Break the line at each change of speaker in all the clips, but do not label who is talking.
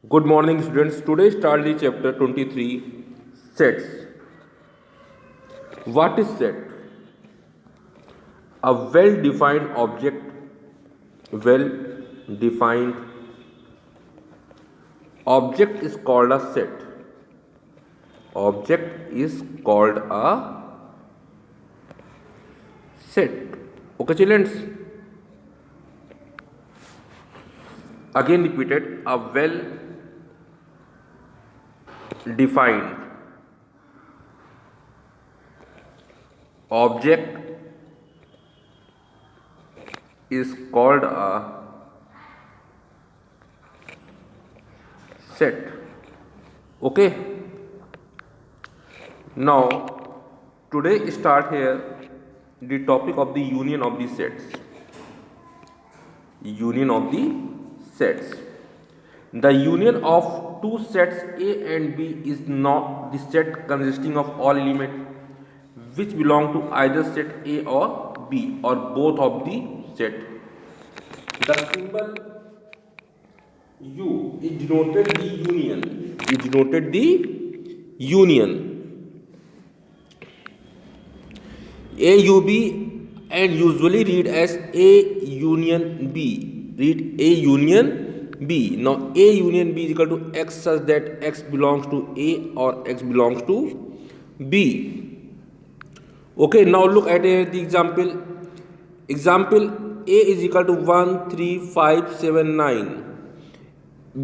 Good morning, students. Today start the chapter 23 sets. What is set? A well defined object, well defined object is called a set. Object is called a set. Okay, children. Again repeated, a well defined object is called a set. Okay. Now today start here the topic of the union of the sets. Union of the sets. The union of two sets A and B is not the set consisting of all elements which belong to either set A or B or both of the set. The symbol U is denoted the union. Is denoted the union. AUB and usually read as A union B. Read A union B. Now A union B is equal to X such that X belongs to A or X belongs to B. Okay, now look at the example. Example A is equal to 1, 3, 5, 7, 9.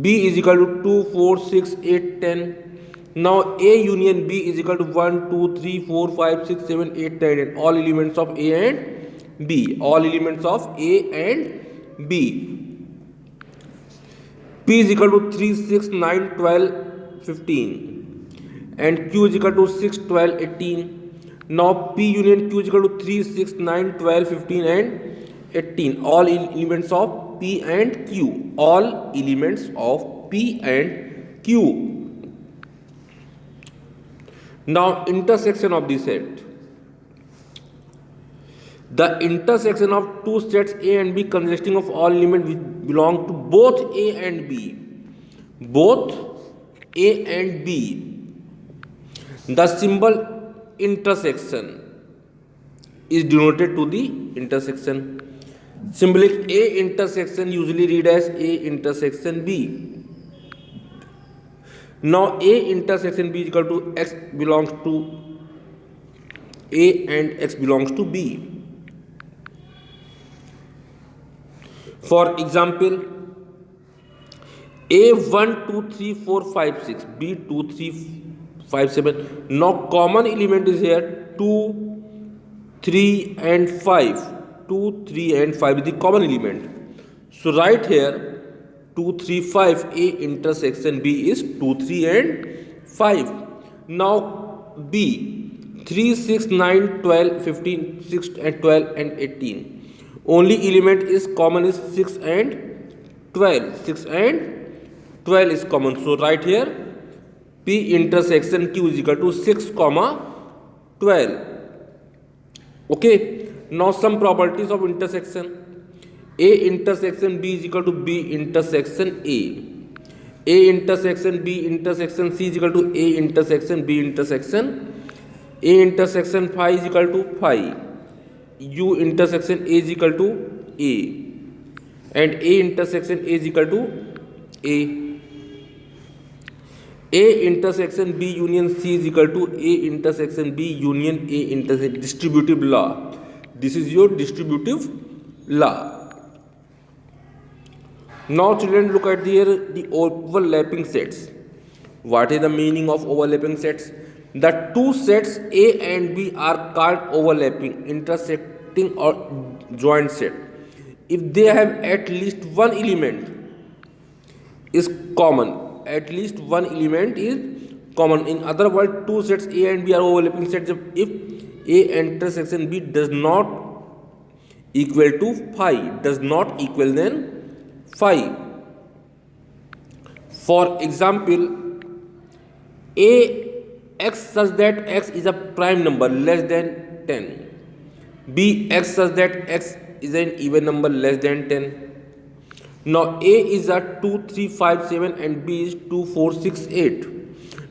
B is equal to 2, 4, 6, 8, 10. Now A union B is equal to 1, 2, 3, 4, 5, 6, 7, 8, 10 and all elements of A and B. All elements of A and B. P is equal to 3, 6, 9, 12, 15 and Q is equal to 6, 12, 18. Now P union Q is equal to 3, 6, 9, 12, 15 and 18. All elements of P and Q. All elements of P and Q. Now intersection of the set. The intersection of two sets A and B consisting of all elements which belong to both A and B. Both A and B. The symbol intersection is denoted to the intersection. Symbolic A intersection usually read as A intersection B. Now A intersection B is equal to X belongs to A and X belongs to B. For example, A 1, 2, 3, 4, 5, 6, B 2, 3, 5, 7. Now common element is here 2, 3 and 5. 2, 3 and 5 is the common element. So right here 2, 3, 5 A intersection B is 2, 3 and 5. Now B 3, 6, 9, 12, 15, 6 and 12 and 18. Only element is common is 6 and 12. 6 and 12 is common. So right here P intersection Q is equal to 6, 12. Okay. Now some properties of intersection. A intersection B is equal to B intersection A. A intersection B intersection C is equal to A intersection B intersection. A intersection phi is equal to phi. U intersection A is equal to A. And A intersection A is equal to A. A intersection B union C is equal to A intersection B union A intersection. Distributive law. This is your distributive law. Now children, look at the overlapping sets. What is the meaning of overlapping sets? The two sets A and B are called overlapping, intersecting or joint set if they have at least one element is common. At least one element is common. In other words, two sets A and B are overlapping sets if A intersection B does not equal to phi, does not equal then phi. For example, A x such that x is a prime number less than 10. B x such that x is an even number less than 10. Now A is a 2 3 5 7 and B is 2 4 6 8.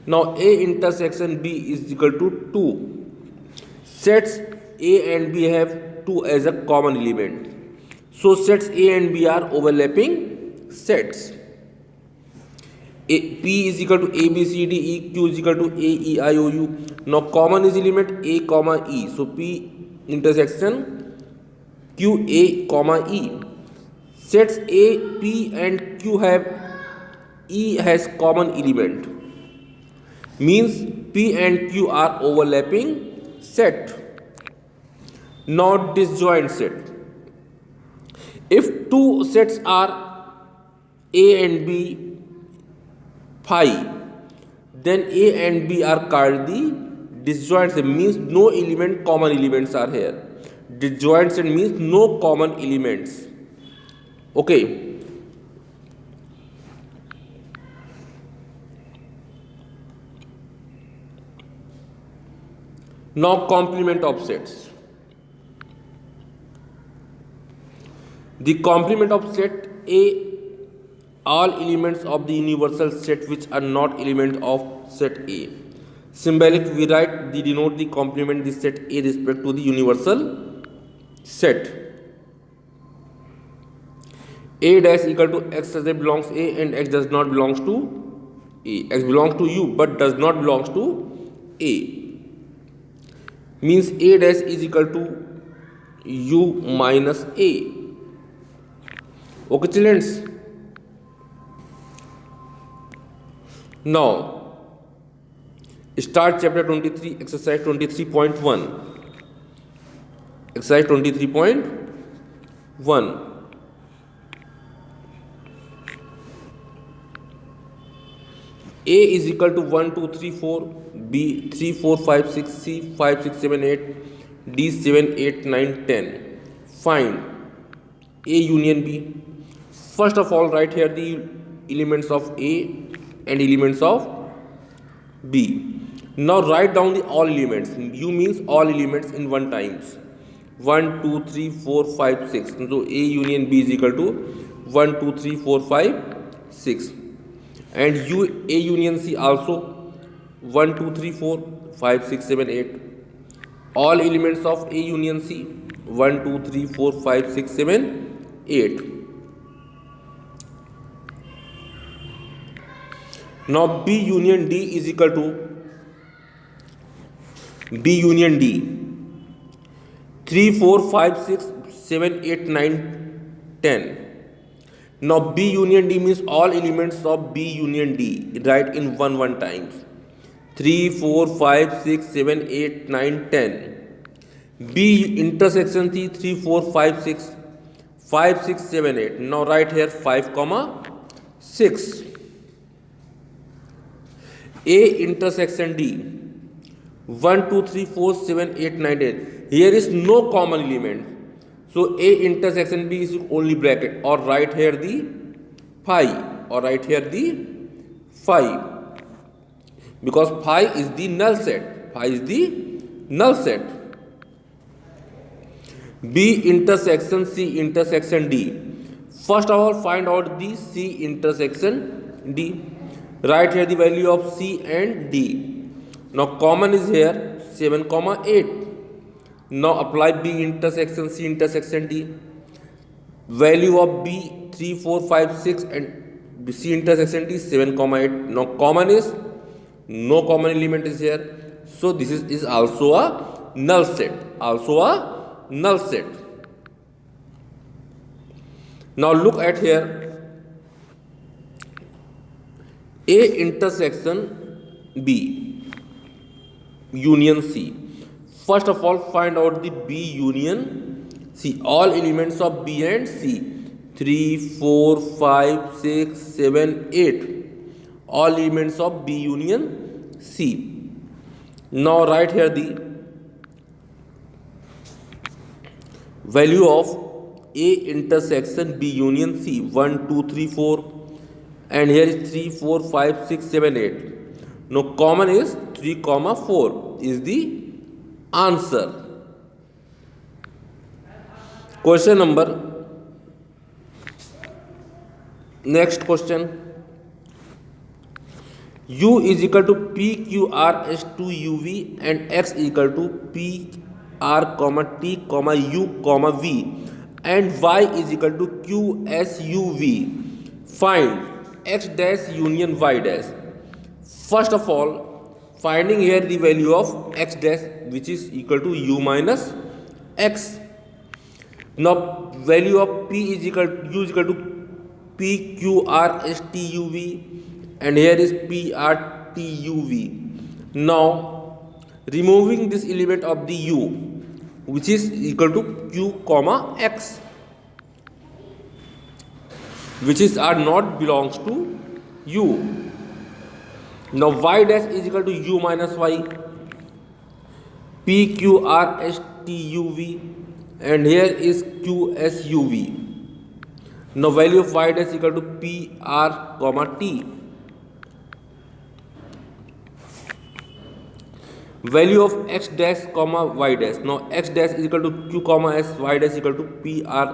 Now A intersection B is equal to 2. Sets A and B have 2 as a common element. So sets A and B are overlapping sets. P is equal to A, B, C, D, E, Q is equal to A, E, I, O, U. Now common is element A, comma E. So P intersection Q, A, comma E. Sets A, P and Q have E has common element. Means P and Q are overlapping set, not disjoint set. If two sets are A and B phi, then A and B are called the disjoint set, means no common elements are here. Disjoint set means no common elements. Okay. Now complement of sets. The complement of set A, all elements of the universal set which are not element of set A. Symbolic, we write the denote the complement the set A respect to the universal set. A dash equal to x such that belongs A and x does not belongs to A. X belongs to U but does not belongs to A. Means A dash is equal to U minus A. Okay, children. Now start chapter 23, exercise 23.1. Exercise 23.1. A is equal to 1 2 3 4, B 3 4 5 6, C 5 6 7 8, D 7 8 9 10. Find A union B. First of all, write here the elements of A and elements of B. Now write down the all elements. U means all elements in one times. 1 2 3 4 5 6. So A union B is equal to 1 2 3 4 5 6. And A union C also 1 2 3 4 5 6 7 8. All elements of A union C 1 2 3 4 5 6 7 8. Now B union D is equal to B union D 3 4 5 6 7 8 9 10. Now B union D means all elements of B union D. Write in 1 times. 3 4 5 6 7 8 9 10. B intersection C 3 4 5 6 5 6 7 8. Now write here 5 comma 6. A intersection D 1 2 3 4 7 8 9 10. Here is no common element, so A intersection B is only bracket, or write here the phi, because phi is the null set. B intersection C intersection D. First of all, find out the C intersection D. Write here the value of C and D. Now common is here 7 comma 8. Now apply B intersection C intersection D. Value of B 3 4 5 6 and C intersection D 7 comma 8. Now common is no common element is here, so this is also a null set. Now look at here A intersection B union C. First of all, find out the B union C. All elements of B and C 3 4 5 6 7 8. All elements of B union C. Now write here the value of A intersection B union C 1 2 3 4, and here is 3 4 5 6 7 8. Now common is 3 comma 4 is the answer. Question number next question, u is equal to p q r s 2 u v and x equal to p r comma t comma u comma v and y is equal to q s u v. Find x dash union y dash. First of all, finding here the value of x dash, which is equal to u minus x. Now value of p is equal u is equal to p q r s t u v, and here is p r t u v. Now removing this element of the u, which is equal to q comma x, which is r not belongs to u. Now y dash is equal to u minus y, p q r s t u v, and here is q s u v. Now value of y dash is equal to p r comma t. Value of x dash comma y dash. Now x dash is equal to q comma s, y dash is equal to p r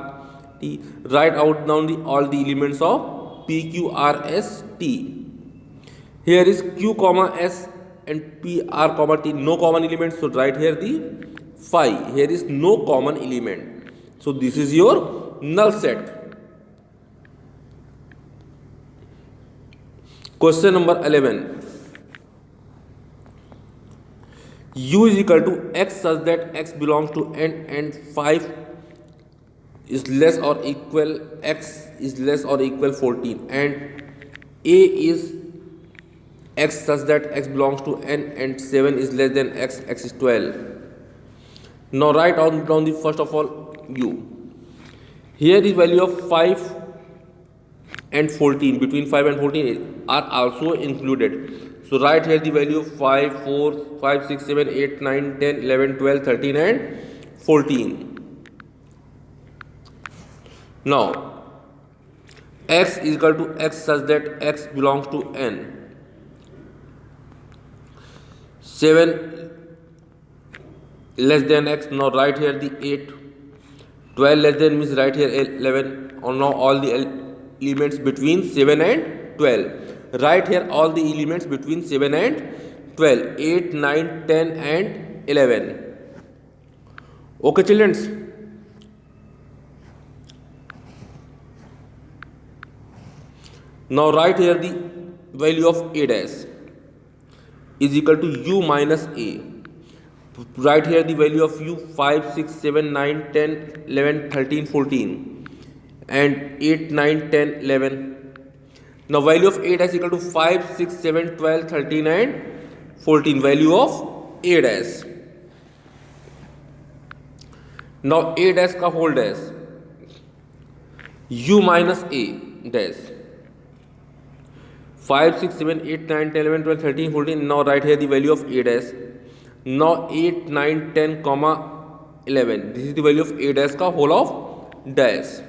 t. Write out down all the elements of p q r s t. Here is q comma s and p r comma t, no common element, so write here the phi. Here is no common element, so this is your null set. Question number 11. U is equal to x such that x belongs to n and 5 is less or equal x is less or equal 14, and a is x such that x belongs to n and 7 is less than x, x is 12. Now write down the first of all u. Here the value of 5 and 14, between 5 and 14 are also included. So write here the value of 5, 4, 5, 6, 7, 8, 9, 10, 11, 12, 13 and 14. Now x is equal to x such that x belongs to n. 7 less than x, now write here the 8. 12 less than means write here 11. Or now all the elements between 7 and 12. Write here all the elements between 7 and 12. 8, 9, 10 and 11. Okay children. Now write here the value of a dash is equal to u minus a. Write here the value of u 5, 6, 7, 9, 10, 11, 13, 14 and 8, 9, 10, 11. Now value of a dash equal to 5, 6, 7, 12, 13 and 14. Value of a dash. Now a dash का whole dash u minus a dash 5, 6, 7, 8, 9, 10, 11, 12, 13, 14. Now write here the value of a dash. Now 8, 9, 10, comma 11. This is the value of a dash का whole of dash.